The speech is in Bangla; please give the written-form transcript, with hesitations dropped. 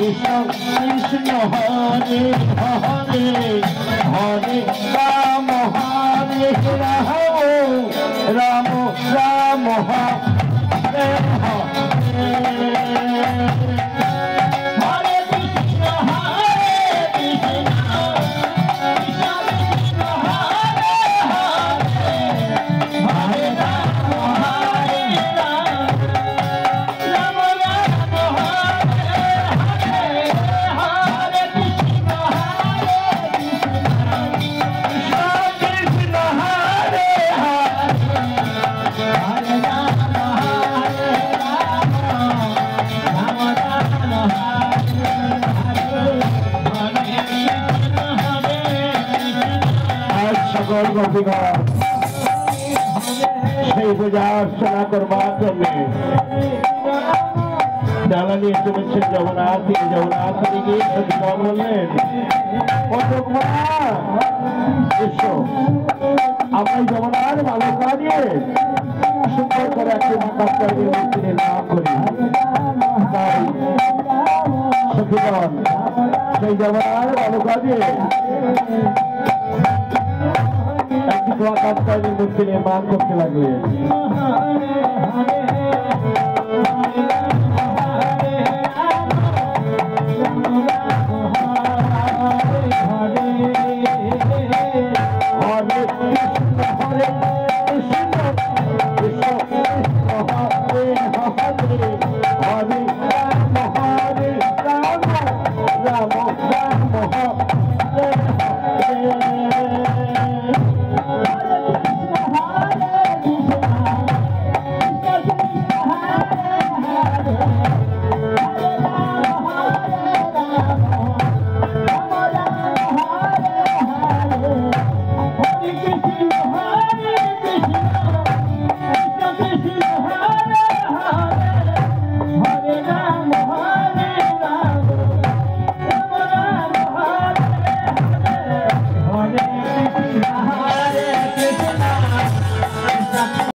Krishna Krishna Hare Hare Hare Rama Hare Rama Rama Hare সেই পূজা অর্চনা করবার জন্য ডালা নিয়ে চলেছেন জগন্নাথ। তিনি জগন্নাথ গিয়ে সতীগণ বললেন, আমরা জগন্নাথ বালকা দিয়ে সুন্দর করে একটি মাতার মূর্তি নির্মাণ করি। তাই সতীগণ সেই জগন্নাথ বালকা দিয়ে মূর্তি নির্মাণ করতে লাগলেন।